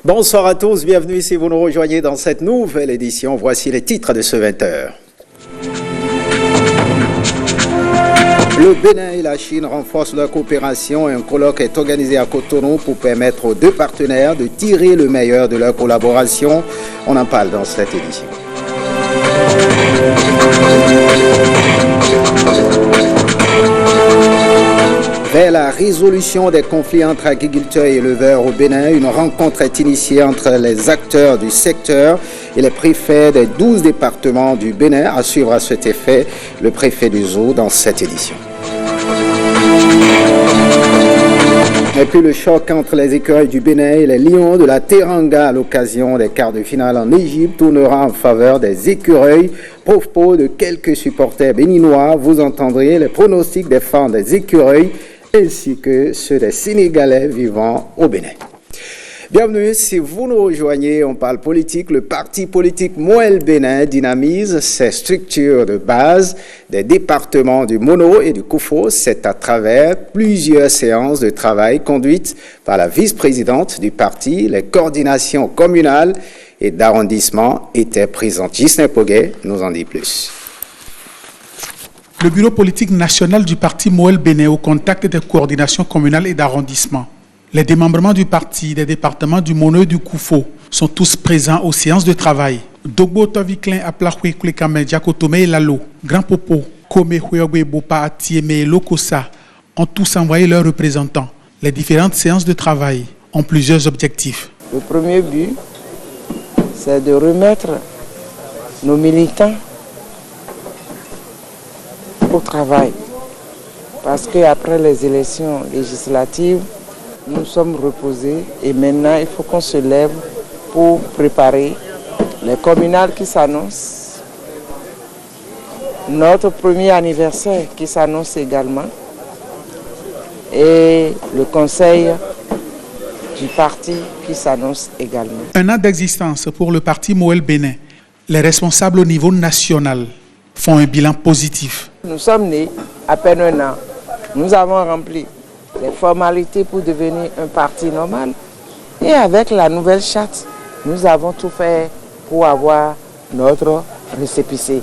Bonsoir à tous, bienvenue si vous nous rejoignez dans cette nouvelle édition. Voici les titres de ce 20h. Le Bénin et la Chine renforcent leur coopération et un colloque est organisé à Cotonou pour permettre aux deux partenaires de tirer le meilleur de leur collaboration. On en parle dans cette édition. Vers la résolution des conflits entre agriculteurs et éleveurs au Bénin, une rencontre est initiée entre les acteurs du secteur et les préfets des 12 départements du Bénin. À suivre à cet effet le préfet du Zoo dans cette édition. Et puis le choc entre les écureuils du Bénin et les lions de la Teranga à l'occasion des quarts de finale en Égypte tournera en faveur des écureuils. Propos de quelques supporters béninois, vous entendrez les pronostics des fans des écureuils ainsi que ceux des Sénégalais vivant au Bénin. Bienvenue, si vous nous rejoignez, on parle politique. Le parti politique Moël Bénin dynamise ses structures de base des départements du Mono et du Koufo. C'est à travers plusieurs séances de travail conduites par la vice-présidente du parti. Les coordinations communales et d'arrondissement étaient présentes. Gisne Poguet nous en dit plus. Le bureau politique national du parti Moël Bénin au contact des coordinations communales et d'arrondissement. Les démembrements du parti des départements du Mono et du Koufo sont tous présents aux séances de travail. Dogbo Toviklin Aplahwe Klekame Diakotome et Lalo, Grand Popo, Kome Huegwe Bopa Atieme et Lokosa ont tous envoyé leurs représentants. Les différentes séances de travail ont plusieurs objectifs. Le premier but, c'est de remettre nos militants au travail. Parce qu'après les élections législatives, nous sommes reposés et maintenant il faut qu'on se lève pour préparer les communales qui s'annoncent, notre premier anniversaire qui s'annonce également et le conseil du parti qui s'annonce également. Un an d'existence pour le parti Moël Bénin. Les responsables au niveau national font un bilan positif. Nous sommes nés à peine un an. Nous avons rempli les formalités pour devenir un parti normal. Et avec la nouvelle charte, nous avons tout fait pour avoir notre récépissé.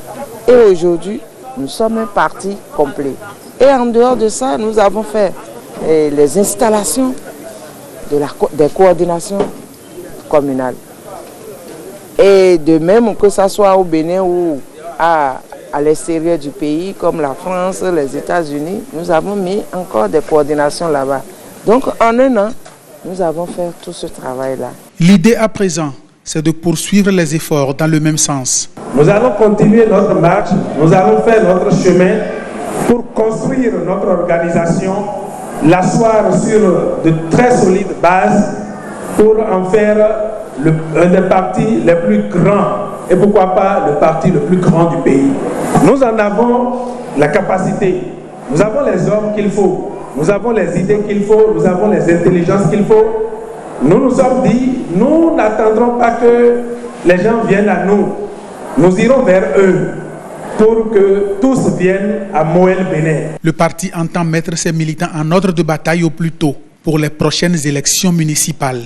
Et aujourd'hui, nous sommes un parti complet. Et en dehors de ça, nous avons fait les installations des coordinations communales. Et de même que ce soit au Bénin ou à l'extérieur du pays, comme la France, les États-Unis, nous avons mis encore des coordinations là-bas. Donc en un an, nous avons fait tout ce travail-là. L'idée à présent, c'est de poursuivre les efforts dans le même sens. Nous allons continuer notre marche, nous allons faire notre chemin pour construire notre organisation, l'asseoir sur de très solides bases pour en faire un des partis les plus grands et pourquoi pas le parti le plus grand du pays. Nous en avons la capacité, nous avons les hommes qu'il faut, nous avons les idées qu'il faut, nous avons les intelligences qu'il faut. Nous nous sommes dit, nous n'attendrons pas que les gens viennent à nous, nous irons vers eux pour que tous viennent à Moël Bénin. Le parti entend mettre ses militants en ordre de bataille au plus tôt pour les prochaines élections municipales.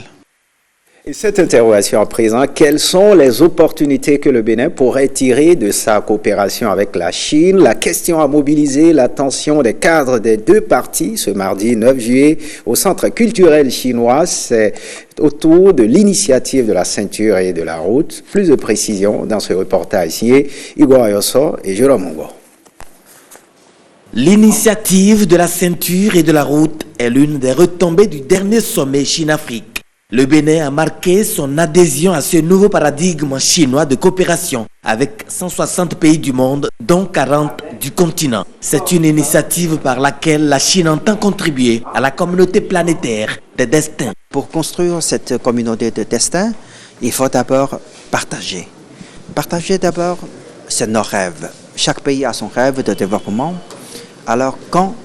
Et cette interrogation à présent, quelles sont les opportunités que le Bénin pourrait tirer de sa coopération avec la Chine? La question a mobilisé l'attention des cadres des deux partis ce mardi 9 juillet au Centre culturel chinois. C'est autour de l'initiative de la ceinture et de la route. Plus de précisions dans ce reportage signé Igor Ayoso et Jérôme Mongo. L'initiative de la ceinture et de la route est l'une des retombées du dernier sommet Chine-Afrique. Le Bénin a marqué son adhésion à ce nouveau paradigme chinois de coopération avec 160 pays du monde, dont 40 du continent. C'est une initiative par laquelle la Chine entend contribuer à la communauté planétaire des destins. Pour construire cette communauté de destin, il faut d'abord partager. Partager d'abord, c'est nos rêves. Chaque pays a son rêve de développement. Alors quand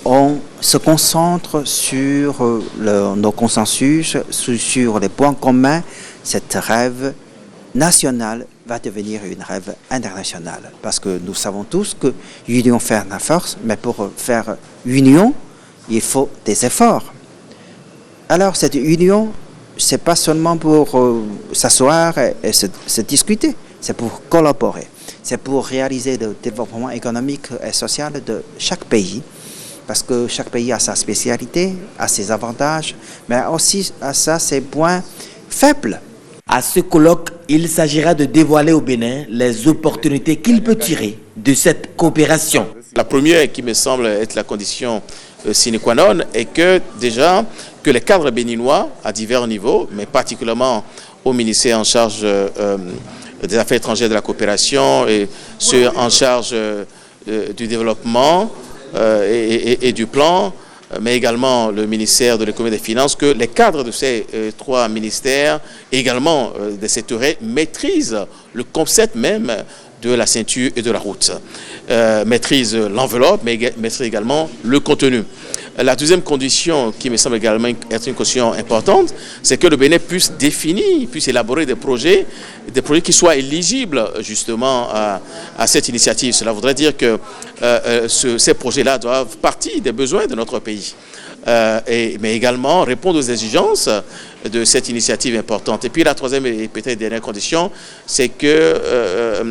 on se concentre sur nos consensus, sur les points communs, cet rêve national va devenir une rêve international. Parce que nous savons tous que l'union fait la force, mais pour faire union, il faut des efforts. Alors cette union c'est pas seulement pour s'asseoir et se discuter, c'est pour collaborer, c'est pour réaliser le développement économique et social de chaque pays, parce que chaque pays a sa spécialité, a ses avantages, mais aussi a ses points faibles. À ce colloque, il s'agira de dévoiler au Bénin les opportunités qu'il peut tirer de cette coopération. La première, qui me semble être la condition sine qua non, est que déjà que les cadres béninois à divers niveaux, mais particulièrement au ministère en charge des affaires étrangères, de la coopération et ceux en charge du développement et du plan, mais également le ministère de l'économie et des finances, que les cadres de ces trois ministères, également des secteurs, maîtrisent le concept même de la ceinture et de la route, maîtrisent l'enveloppe, mais maîtrisent également le contenu. La deuxième condition, qui me semble également être une condition importante, c'est que le Bénin puisse définir, puisse élaborer des projets qui soient éligibles justement à cette initiative. Cela voudrait dire que ces projets-là doivent partir des besoins de notre pays, mais également répondre aux exigences de cette initiative importante. Et puis la troisième et peut-être dernière condition, c'est que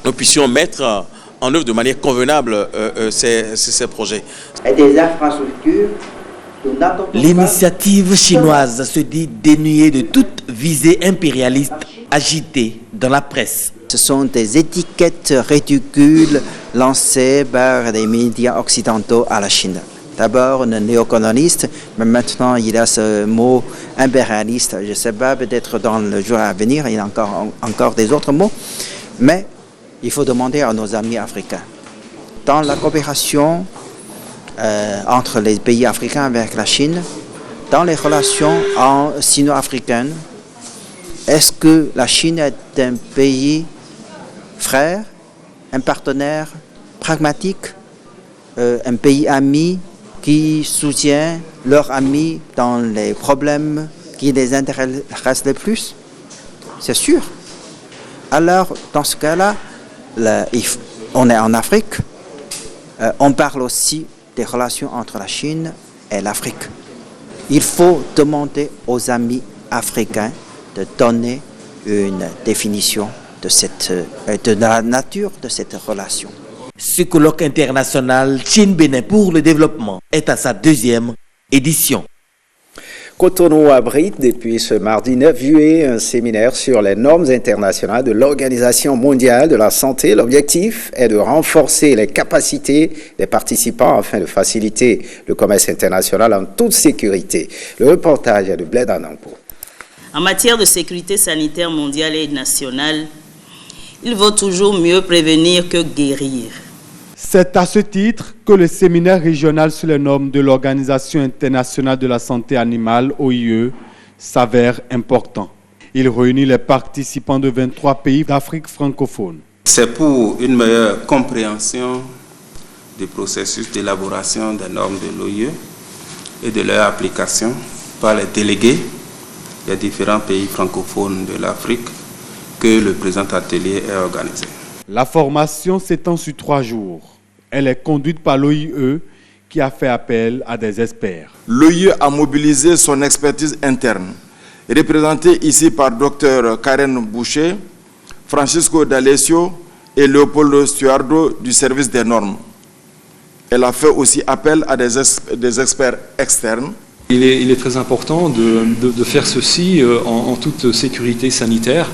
nous puissions mettre en œuvre de manière convenable ces projets. Et des infrastructures. L'initiative chinoise se dit dénuée de toute visée impérialiste agitée dans la presse. Ce sont des étiquettes ridicules lancées par les médias occidentaux à la Chine. D'abord, le néocolonialiste, mais maintenant il y a ce mot impérialiste. Je ne sais pas, peut-être dans le jour à venir, il y a encore des autres mots. Mais il faut demander à nos amis africains. Dans la coopération entre les pays africains avec la Chine, dans les relations sino-africaines, est-ce que la Chine est un pays frère, un partenaire pragmatique, un pays ami qui soutient leurs amis dans les problèmes qui les intéressent le plus? C'est sûr. Alors, dans ce cas-là, on est en Afrique, on parle aussi des relations entre la Chine et l'Afrique. Il faut demander aux amis africains de donner une définition de la nature de cette relation. Ce colloque international Chine-Bénin pour le développement est à sa deuxième édition. Cotonou abrite depuis ce mardi 9 juillet un séminaire sur les normes internationales de l'Organisation mondiale de la santé. L'objectif est de renforcer les capacités des participants afin de faciliter le commerce international en toute sécurité. Le reportage est de Bled Anampo. En matière de sécurité sanitaire mondiale et nationale, il vaut toujours mieux prévenir que guérir. C'est à ce titre que le séminaire régional sur les normes de l'Organisation internationale de la santé animale, OIE, s'avère important. Il réunit les participants de 23 pays d'Afrique francophone. C'est pour une meilleure compréhension du processus d'élaboration des normes de l'OIE et de leur application par les délégués des différents pays francophones de l'Afrique que le présent atelier est organisé. La formation s'étend sur 3 jours. Elle est conduite par l'OIE qui a fait appel à des experts. L'OIE a mobilisé son expertise interne, représentée ici par Dr Karen Boucher, Francisco D'Alessio et Leopoldo Stuardo du service des normes. Elle a fait aussi appel à des experts externes. Il est très important de faire ceci en toute sécurité sanitaire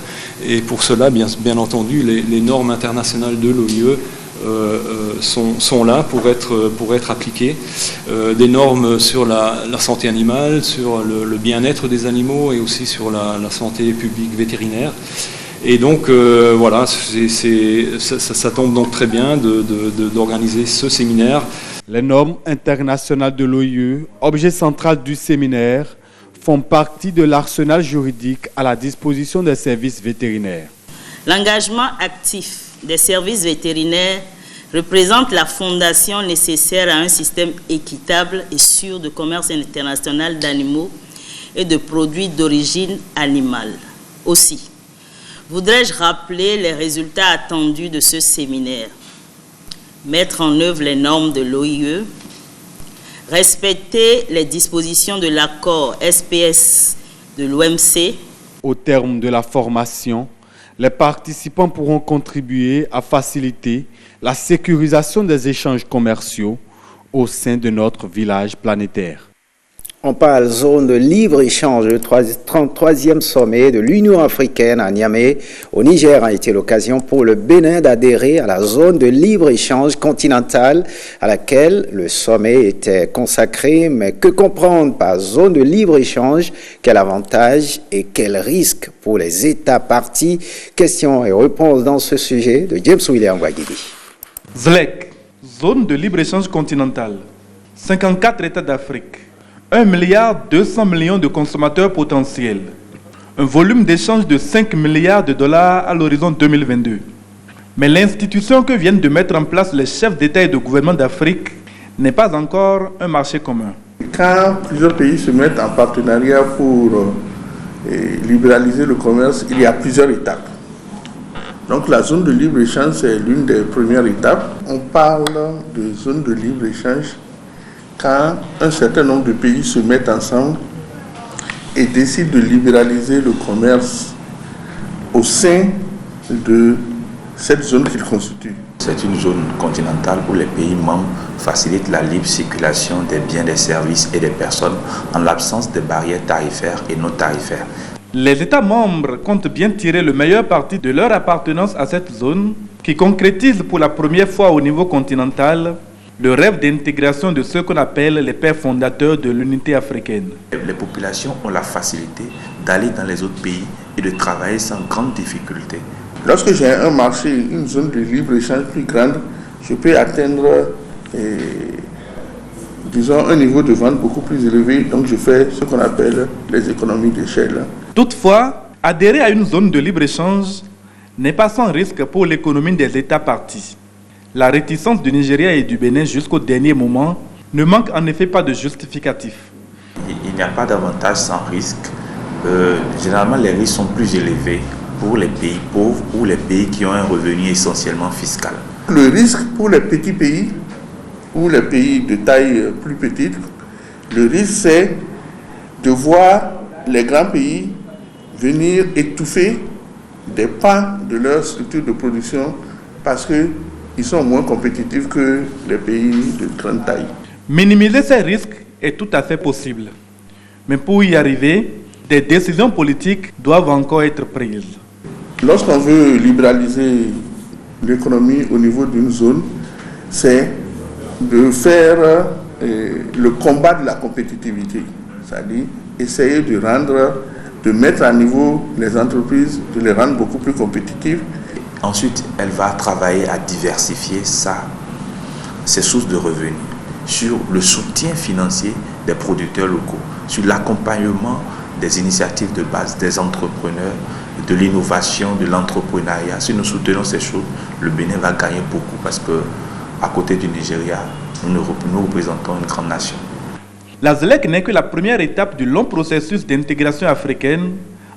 et pour cela, bien entendu, les normes internationales de l'OIE sont là pour être appliquées. Des normes sur la santé animale, sur le bien-être des animaux et aussi sur la santé publique vétérinaire. Et donc voilà, ça tombe donc très bien d'organiser ce séminaire. Les normes internationales de l'OIE, objet central du séminaire, font partie de l'arsenal juridique à la disposition des services vétérinaires. L'engagement actif des services vétérinaires représente la fondation nécessaire à un système équitable et sûr de commerce international d'animaux et de produits d'origine animale. Aussi, voudrais-je rappeler les résultats attendus de ce séminaire. Mettre en œuvre les normes de l'OIE, respecter les dispositions de l'accord SPS de l'OMC. Au terme de la formation, les participants pourront contribuer à faciliter la sécurisation des échanges commerciaux au sein de notre village planétaire. On parle zone de libre-échange. Le 33e sommet de l'Union africaine à Niamey, au Niger, a été l'occasion pour le Bénin d'adhérer à la zone de libre-échange continentale à laquelle le sommet était consacré. Mais que comprendre par zone de libre-échange? Quel avantage et quel risque pour les États partis? Questions et réponses dans ce sujet de James William Wagidi. ZLEC, zone de libre-échange continentale. 54 États d'Afrique. 1,2 milliard de consommateurs potentiels. Un volume d'échange de 5 milliards de dollars à l'horizon 2022. Mais l'institution que viennent de mettre en place les chefs d'État et de gouvernement d'Afrique n'est pas encore un marché commun. Quand plusieurs pays se mettent en partenariat pour libéraliser le commerce, il y a plusieurs étapes. Donc la zone de libre-échange, c'est l'une des premières étapes. On parle de zone de libre-échange quand un certain nombre de pays se mettent ensemble et décident de libéraliser le commerce au sein de cette zone qu'ils constituent. C'est une zone continentale où les pays membres facilitent la libre circulation des biens, des services et des personnes en l'absence de barrières tarifaires et non tarifaires. Les États membres comptent bien tirer le meilleur parti de leur appartenance à cette zone qui concrétise pour la première fois au niveau continental le rêve d'intégration de ceux qu'on appelle les pères fondateurs de l'unité africaine. Les populations ont la facilité d'aller dans les autres pays et de travailler sans grande difficulté. Lorsque j'ai un marché, une zone de libre-échange plus grande, je peux atteindre, disons, un niveau de vente beaucoup plus élevé. Donc je fais ce qu'on appelle les économies d'échelle. Toutefois, adhérer à une zone de libre-échange n'est pas sans risque pour l'économie des États partis. La réticence du Nigeria et du Bénin jusqu'au dernier moment ne manque en effet pas de justificatif. Il n'y a pas d'avantage sans risque. Généralement, les risques sont plus élevés pour les pays pauvres ou les pays qui ont un revenu essentiellement fiscal. Le risque pour les petits pays ou les pays de taille plus petite, le risque c'est de voir les grands pays venir étouffer des pans de leur structure de production parce qu'ils sont moins compétitifs que les pays de grande taille. Minimiser ces risques est tout à fait possible. Mais pour y arriver, des décisions politiques doivent encore être prises. Lorsqu'on veut libéraliser l'économie au niveau d'une zone, c'est de faire le combat de la compétitivité, c'est-à-dire essayer de mettre à niveau les entreprises, de les rendre beaucoup plus compétitives. Ensuite, elle va travailler à diversifier ses sources de revenus, sur le soutien financier des producteurs locaux, sur l'accompagnement des initiatives de base, des entrepreneurs, de l'innovation, de l'entrepreneuriat. Si nous soutenons ces choses, le Bénin va gagner beaucoup parce que, à côté du Nigeria, nous représentons une grande nation. La ZLEC n'est que la première étape du long processus d'intégration africaine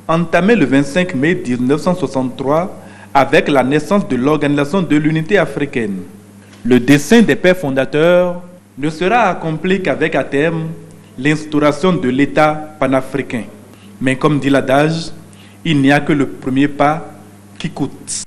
entamé le 25 mai 1963 avec la naissance de l'Organisation de l'Unité africaine. Le dessein des pères fondateurs ne sera accompli qu'avec à terme l'instauration de l'État panafricain. Mais comme dit l'adage, il n'y a que le premier pas qui coûte.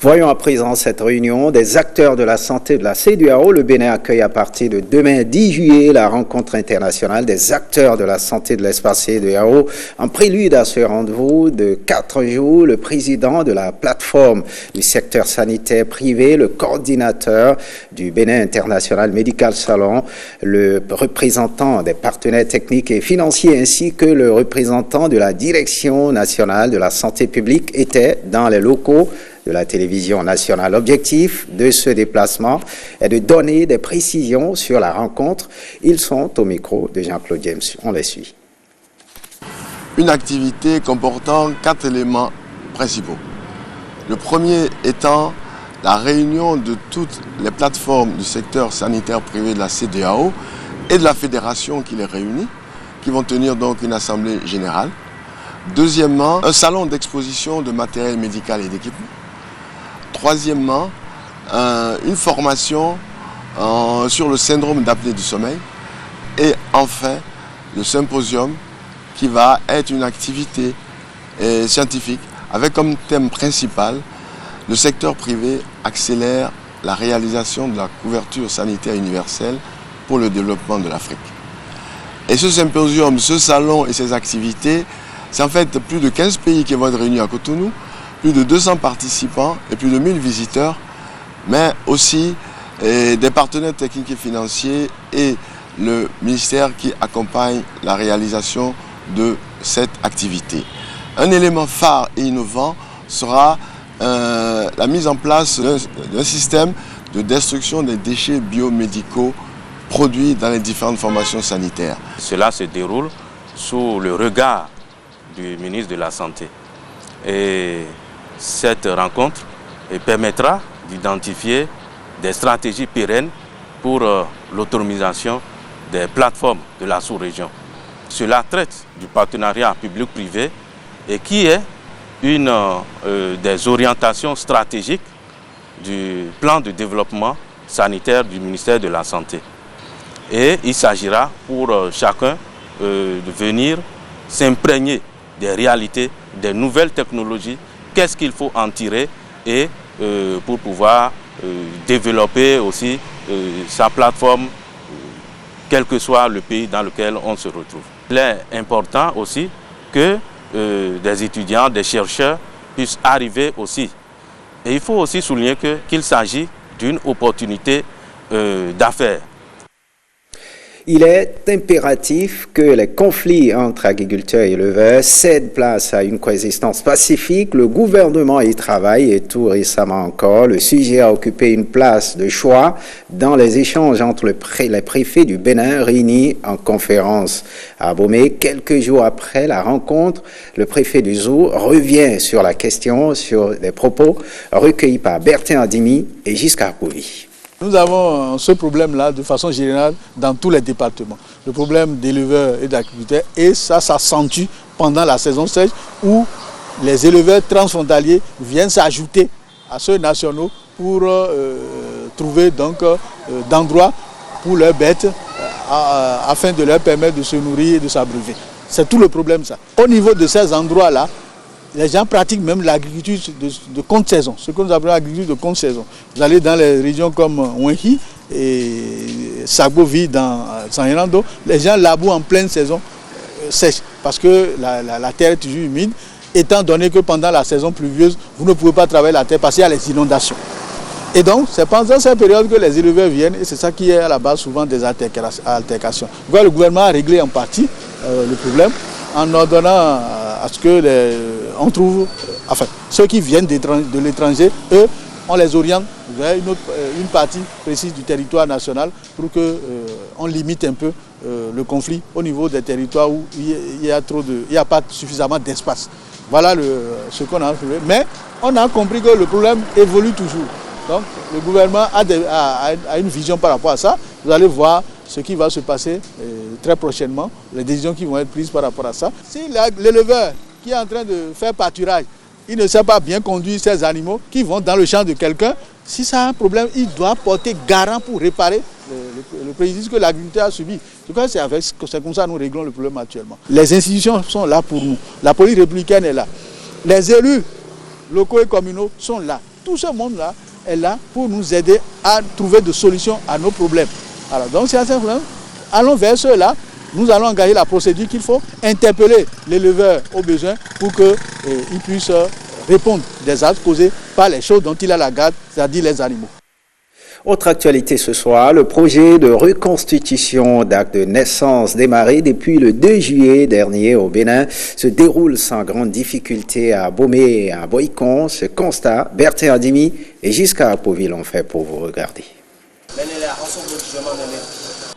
Voyons à présent cette réunion des acteurs de la santé de la CEDEAO. Le Bénin accueille à partir de demain 10 juillet la rencontre internationale des acteurs de la santé de l'espace CEDEAO. En prélude à ce rendez-vous de 4 jours, le président de la plateforme du secteur sanitaire privé, le coordinateur du Bénin International Medical Salon, le représentant des partenaires techniques et financiers ainsi que le représentant de la Direction nationale de la santé publique étaient dans les locaux de la télévision nationale. L'objectif de ce déplacement est de donner des précisions sur la rencontre. Ils sont au micro de Jean-Claude James. On les suit. Une activité comportant 4 éléments principaux. Le premier étant la réunion de toutes les plateformes du secteur sanitaire privé de la CEDEAO et de la fédération qui les réunit, qui vont tenir donc une assemblée générale. Deuxièmement, un salon d'exposition de matériel médical et d'équipement. Troisièmement, une formation sur le syndrome d'apnée du sommeil. Et enfin, le symposium qui va être une activité scientifique avec comme thème principal le secteur privé accélère la réalisation de la couverture sanitaire universelle pour le développement de l'Afrique. Et ce symposium, ce salon et ces activités, c'est en fait plus de 15 pays qui vont être réunis à Cotonou, plus de 200 participants et plus de 1000 visiteurs, mais aussi des partenaires techniques et financiers et le ministère qui accompagne la réalisation de cette activité. Un élément phare et innovant sera la mise en place d'un système de destruction des déchets biomédicaux produits dans les différentes formations sanitaires. Cela se déroule sous le regard du ministre de la Santé. Et cette rencontre permettra d'identifier des stratégies pérennes pour l'autonomisation des plateformes de la sous-région. Cela traite du partenariat public-privé et qui est une des orientations stratégiques du plan de développement sanitaire du ministère de la Santé. Et il s'agira pour chacun de venir s'imprégner des réalités, des nouvelles technologies, qu'est-ce qu'il faut en tirer et pour pouvoir développer aussi sa plateforme, quel que soit le pays dans lequel on se retrouve. Il est important aussi que des étudiants, des chercheurs puissent arriver aussi. Et il faut aussi souligner qu'il s'agit d'une opportunité d'affaires. Il est impératif que les conflits entre agriculteurs et éleveurs cèdent place à une coexistence pacifique. Le gouvernement y travaille et tout récemment encore, le sujet a occupé une place de choix dans les échanges entre les préfets du Bénin réunis en conférence à Abomey. Quelques jours après la rencontre, le préfet du Zou revient sur la question, sur des propos recueillis par Bertin Adimi et Giscard Povy. Nous avons ce problème-là de façon générale dans tous les départements. Le problème d'éleveurs et d'agriculteurs, et ça s'accentue pendant la saison sèche où les éleveurs transfrontaliers viennent s'ajouter à ceux nationaux pour trouver donc d'endroits pour leurs bêtes afin de leur permettre de se nourrir et de s'abreuver. C'est tout le problème ça. Au niveau de ces endroits-là, les gens pratiquent même l'agriculture de contre-saison, ce que nous appelons l'agriculture de contre-saison. Vous allez dans les régions comme Wenhi et Sagovi dans San-Hernando, les gens labourent en pleine saison sèche parce que la terre est toujours humide, étant donné que pendant la saison pluvieuse, vous ne pouvez pas travailler la terre parce qu'il y a les inondations. Et donc, c'est pendant cette période que les éleveurs viennent et c'est ça qui est à la base souvent des altercations. Le gouvernement a réglé en partie le problème en ordonnant à ce que on trouve, enfin, ceux qui viennent de l'étranger, eux, on les oriente vers une partie précise du territoire national pour qu'on limite un peu le conflit au niveau des territoires où il y a pas suffisamment d'espace. Voilà ce qu'on a trouvé. Mais on a compris que le problème évolue toujours. Donc le gouvernement a une vision par rapport à ça. Vous allez voir ce qui va se passer très prochainement, les décisions qui vont être prises par rapport à ça. Si l'éleveur qui est en train de faire pâturage, il ne sait pas bien conduire ces animaux qui vont dans le champ de quelqu'un, si ça a un problème, il doit porter garant pour réparer le préjudice que l'agriculteur a subi. En tout cas, c'est comme ça que nous réglons le problème actuellement. Les institutions sont là pour nous. La police républicaine est là. Les élus locaux et communaux sont là. Tout ce monde-là est là pour nous aider à trouver des solutions à nos problèmes. Alors, donc, c'est un problème. Allons vers ceux-là. Nous allons engager la procédure qu'il faut, interpeller l'éleveur au besoin pour qu'il puisse répondre des actes causés par les choses dont il a la garde, c'est-à-dire les animaux. Autre actualité ce soir, le projet de reconstitution d'acte de naissance démarré depuis le 2 juillet dernier au Bénin se déroule sans grande difficulté à Abomey et à Boycon. Ce constat, Bertin Adimi et Giscard Povy l'ont fait pour vous regarder.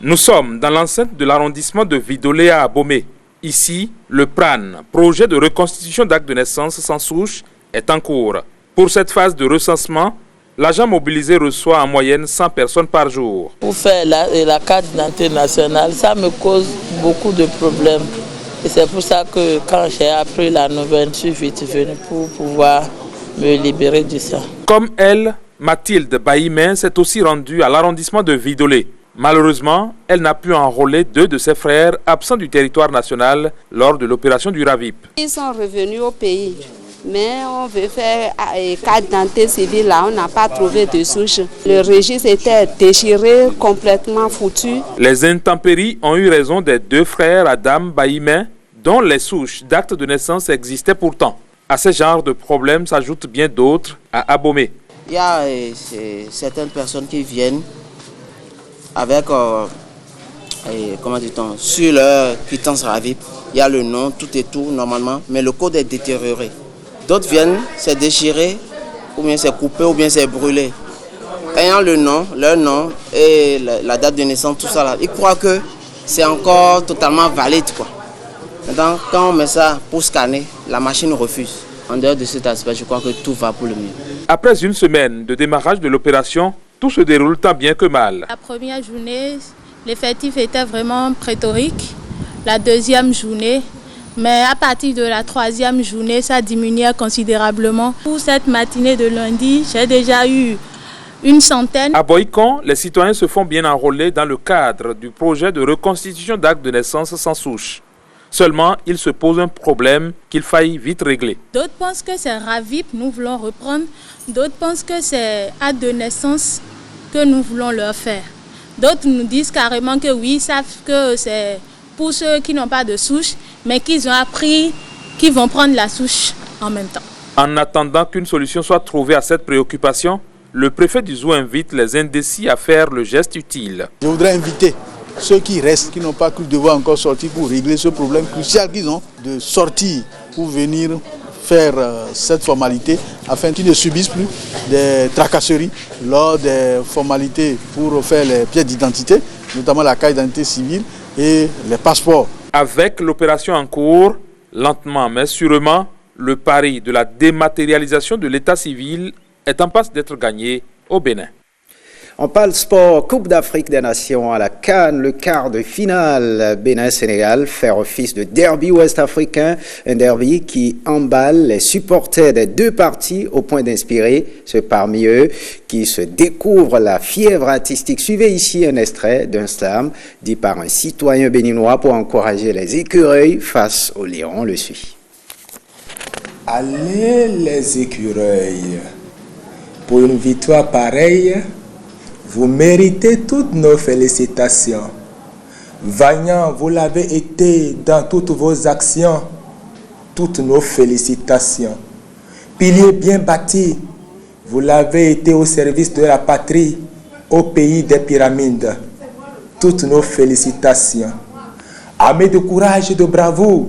Nous sommes dans l'enceinte de l'arrondissement de Vidolé à Abomey. Ici, le PRAN, projet de reconstitution d'acte de naissance sans souche, est en cours. Pour cette phase de recensement, l'agent mobilisé reçoit en moyenne 100 personnes par jour. Pour faire la carte d'identité nationale, ça me cause beaucoup de problèmes. Et c'est pour ça que quand j'ai appris la nouvelle, je suis vite venue pour pouvoir me libérer de ça. Comme elle, Mathilde Baïmen s'est aussi rendue à l'arrondissement de Vidolé. Malheureusement, elle n'a pu enrôler 2 de ses frères absents du territoire national lors de l'opération du RAVIP. Ils sont revenus au pays, mais on veut faire carte d'identité civile là, on n'a pas trouvé de souche. Le registre était déchiré, complètement foutu. Les intempéries ont eu raison des 2 frères Adam Baïmé, dont les souches d'actes de naissance existaient pourtant. À ce genre de problèmes s'ajoutent bien d'autres à Abomey. Il y a certaines personnes qui viennent avec, comment dit-on, sur leur quittance RAVIP, il y a le nom, tout et tout normalement, mais le code est détérioré. D'autres viennent, c'est déchiré, ou bien c'est coupé, ou bien c'est brûlé. Ayant le nom, leur nom et la date de naissance, tout ça là, ils croient que c'est encore totalement valide, quoi. Maintenant, quand on met ça pour scanner, la machine refuse. En dehors de cet aspect, je crois que tout va pour le mieux. Après une semaine de démarrage de l'opération, tout se déroule tant bien que mal. La première journée, l'effectif était vraiment pléthorique. La deuxième journée, mais à partir de la troisième journée, ça diminuait considérablement. Pour cette matinée de lundi, j'ai déjà eu une centaine. À Boycon, les citoyens se font bien enrôler dans le cadre du projet de reconstitution d'actes de naissance sans souche. Seulement, il se pose un problème qu'il faille vite régler. D'autres pensent que c'est RAVIP, nous voulons reprendre. D'autres pensent que c'est acte de naissance que nous voulons leur faire. D'autres nous disent carrément que oui, ils savent que c'est pour ceux qui n'ont pas de souche, mais qu'ils ont appris qu'ils vont prendre la souche en même temps. En attendant qu'une solution soit trouvée à cette préoccupation, le préfet du Zou invite les indécis à faire le geste utile. Je voudrais inviter ceux qui restent, qui n'ont pas cru devoir encore sortir pour régler ce problème crucial qu'ils ont, de sortir pour venir faire cette formalité afin qu'ils ne subissent plus des tracasseries lors des formalités pour faire les pièces d'identité, notamment la carte d'identité civile et les passeports. Avec l'opération en cours, lentement mais sûrement, le pari de la dématérialisation de l'état civil est en passe d'être gagné au Bénin. On parle sport, Coupe d'Afrique des Nations à la CAN, le quart de finale Bénin-Sénégal fait office de derby ouest-africain, un derby qui emballe les supporters des 2 parties au point d'inspirer ceux parmi eux qui se découvrent la fièvre artistique. Suivez ici un extrait d'un slam dit par un citoyen béninois pour encourager les écureuils face aux lions. On le suit. Allez les écureuils, pour une victoire pareille, vous méritez toutes nos félicitations. Vaillant, vous l'avez été dans toutes vos actions. Toutes nos félicitations. Pilier bien bâti, vous l'avez été au service de la patrie, au pays des pyramides. Toutes nos félicitations. Armés de courage et de bravoure,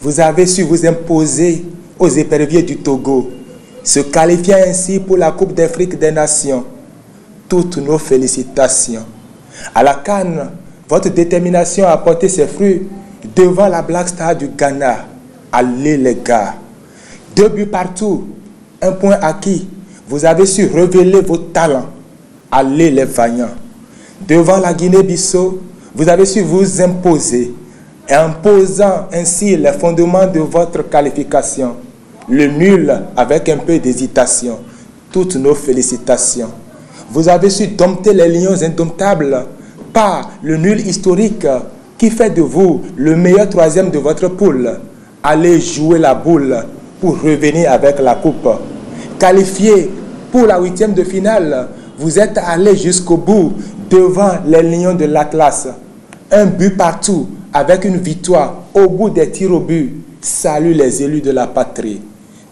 vous avez su vous imposer aux éperviers du Togo, se qualifiant ainsi pour la Coupe d'Afrique des Nations. Toutes nos félicitations. À la CAN, votre détermination a porté ses fruits devant la Black Star du Ghana. Allez les gars. 2 buts partout, 1 point acquis. Vous avez su révéler vos talents. Allez les vaillants. Devant la Guinée-Bissau, vous avez su vous imposer, imposant ainsi les fondements de votre qualification. Le nul avec un peu d'hésitation. Toutes nos félicitations. Vous avez su dompter les lions indomptables par le nul historique qui fait de vous le meilleur 3e de votre poule. Allez jouer la boule pour revenir avec la coupe. Qualifié pour la 8e de finale, vous êtes allé jusqu'au bout devant les lions de l'Atlas. 1 but partout avec une victoire au bout des tirs au but. Salut les élus de la patrie.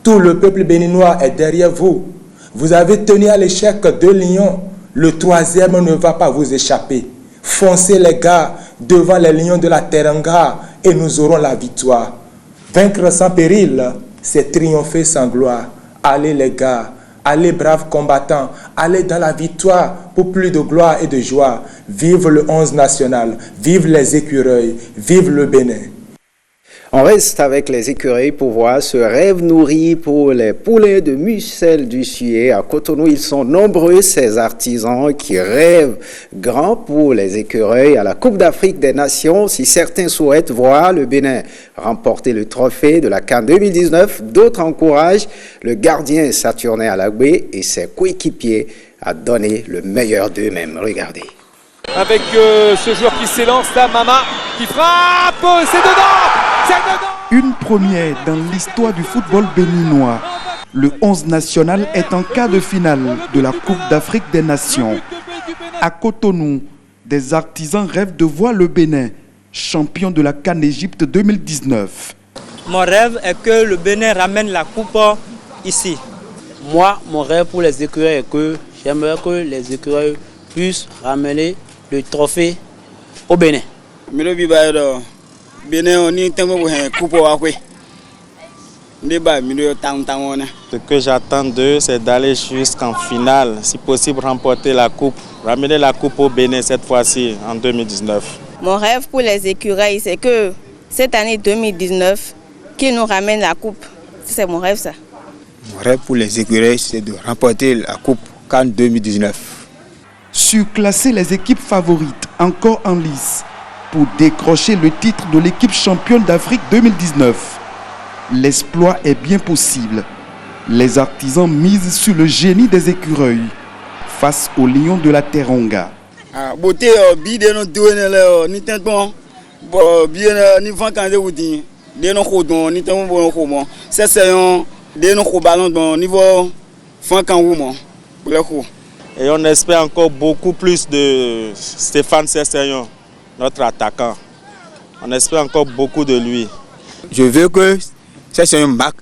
Tout le peuple béninois est derrière vous. Vous avez tenu à l'échec 2 lions. Le 3e ne va pas vous échapper. Foncez les gars devant les lions de la Teranga et nous aurons la victoire. Vaincre sans péril, c'est triompher sans gloire. Allez les gars, allez braves combattants, allez dans la victoire pour plus de gloire et de joie. Vive le 11 national, vive les écureuils, vive le Bénin. On reste avec les écureuils pour voir ce rêve nourri pour les poulets de Mucel du Sué. À Cotonou, ils sont nombreux, ces artisans qui rêvent grand pour les écureuils à la Coupe d'Afrique des Nations. Si certains souhaitent voir le Bénin remporter le trophée de la CAN 2019, d'autres encouragent le gardien Saturnin Alagbé et ses coéquipiers à donner le meilleur d'eux-mêmes. Regardez. avec ce joueur qui s'élance, là, Mama, qui frappe, c'est dedans, c'est dedans. Une première dans l'histoire du football béninois. Le 11 national est en quart de finale de la Coupe d'Afrique des Nations. À Cotonou, des artisans rêvent de voir le Bénin champion de la CAN Égypte 2019. Mon rêve est que le Bénin ramène la coupe ici. Moi, mon rêve pour les écureuils est que j'aimerais que les écureuils puissent ramener le trophée au Bénin. Ce que j'attends d'eux, c'est d'aller jusqu'en finale, si possible remporter la coupe, ramener la coupe au Bénin cette fois-ci, en 2019. Mon rêve pour les écureuils, c'est que cette année 2019, qu'ils nous ramènent la coupe. C'est mon rêve, ça. Mon rêve pour les écureuils, c'est de remporter la coupe CAN 2019. Surclasser les équipes favorites encore en lice pour décrocher le titre de l'équipe championne d'Afrique 2019. L'exploit est bien possible. Les artisans misent sur le génie des écureuils face aux lions de la Teranga. Et on espère encore beaucoup plus de Stéphane Sesseyon, notre attaquant. On espère encore beaucoup de lui. Je veux que Sesseyon marque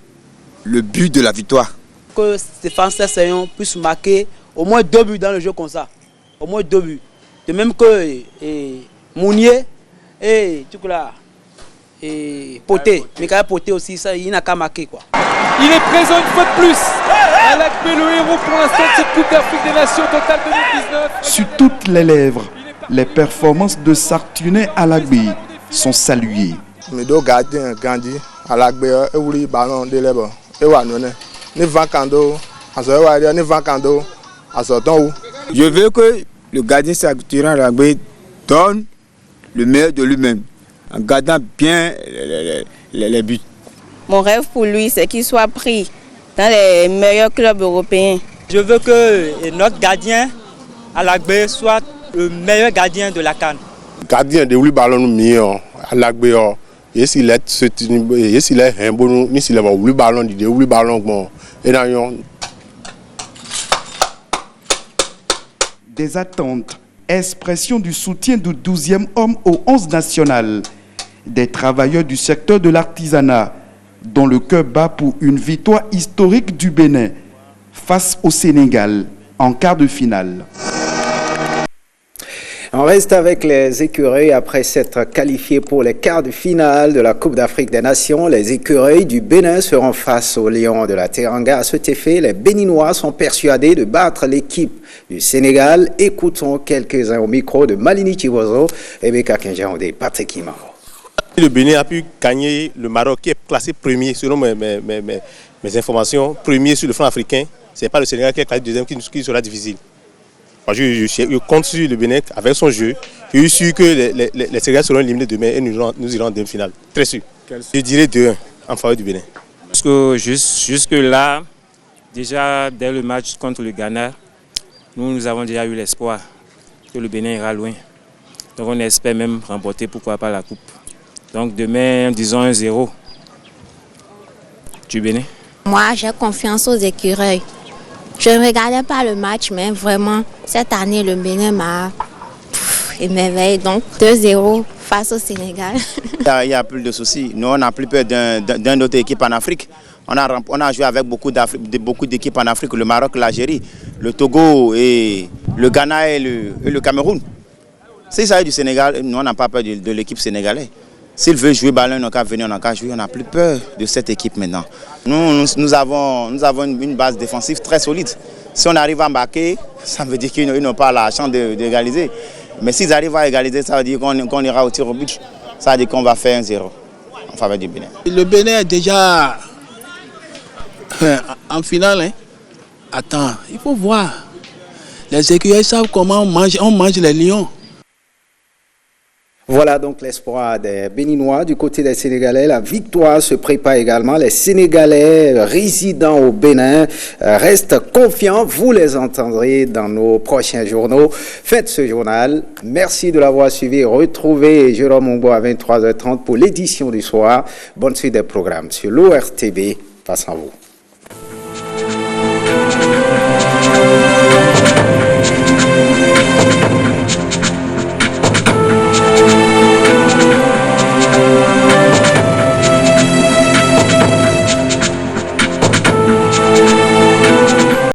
le but de la victoire. Que Stéphane Sesseyon puisse marquer au moins 2 buts dans le jeu comme ça. Au moins 2 buts. De même que Mounier et Poté. Michael Poté aussi, ça, il n'a qu'à marquer, quoi. Il est présent une fois de plus. Alagbé, le héros pour l'instant de cette Coupe d'Afrique des Nations totale 2019. Sur toutes les lèvres, les performances de Sartuné Alagbé sont saluées. Mes deux gardiens grandis, Alagbé et Ouli Ballon de l'Eba. Et Wanone. Ni Vankando, ni Vankando, je veux que le gardien Sartuné Alagbé donne le meilleur de lui-même, en gardant bien les buts. Mon rêve pour lui, c'est qu'il soit pris dans les meilleurs clubs européens. Je veux que notre gardien, Alagbé, soit le meilleur gardien de la CAN. Gardien de Ouli Ballon meilleur, Alagbé, s'il est un bon, ni s'il est Ouli Ballon, de Ouli Ballon, bon, et dans des attentes, expression du soutien du 12e homme au 11 national, des travailleurs du secteur de l'artisanat, dont le cœur bat pour une victoire historique du Bénin face au Sénégal en quart de finale. On reste avec les écureuils après s'être qualifiés pour les quarts de finale de la Coupe d'Afrique des Nations. Les écureuils du Bénin seront face aux lions de la Teranga. À cet effet, les Béninois sont persuadés de battre l'équipe du Sénégal. Écoutons quelques-uns au micro de Malini Chibozo et Beka Kenjaonde et Patrick Imaro. Le Bénin a pu gagner le Maroc qui est classé premier selon mes informations, premier sur le front africain. Ce n'est pas le Sénégal qui est classé deuxième qui sera difficile. Je compte sur le Bénin avec son jeu. Je suis sûr que les Sénégalais seront éliminés demain et nous irons en demi-finale. Très sûr. Je dirais 2-1 en faveur du Bénin. Parce que jusque là, déjà dès le match contre le Ghana, nous avons déjà eu l'espoir que le Bénin ira loin. Donc on espère même remporter, pourquoi pas, la coupe. Donc demain, disons 1-0 du Bénin. Moi, j'ai confiance aux écureuils. Je ne regardais pas le match, mais vraiment, cette année, le Bénin m'a émerveillé. Donc 2-0 face au Sénégal. Il n'y a plus de soucis. Nous, on n'a plus peur d'une autre équipe en Afrique. On a joué avec beaucoup d'équipes en Afrique, le Maroc, l'Algérie, le Togo, et le Ghana et le Cameroun. S'il s'agit du Sénégal, nous, on n'a pas peur de l'équipe sénégalaise. S'il veut jouer ballon, on n'a qu'à venir, on n'a qu'à jouer. On n'a plus peur de cette équipe maintenant. Nous avons une base défensive très solide. Si on arrive à marquer, ça veut dire qu'ils n'ont pas la chance d'égaliser. Mais s'ils arrivent à égaliser, ça veut dire qu'on ira au tir au but. Ça veut dire qu'on va faire 1-0 en faveur du Bénin. Le Bénin est déjà en finale. Hein? Attends, il faut voir. Les écureuils savent comment on mange les lions. Voilà donc l'espoir des Béninois. Du côté des Sénégalais, la victoire se prépare également. Les Sénégalais résidant au Bénin restent confiants. Vous les entendrez dans nos prochains journaux. Faites ce journal. Merci de l'avoir suivi. Retrouvez Jérôme Mongbo à 23h30 pour l'édition du soir. Bonne suite des programmes sur l'ORTB. Face à vous.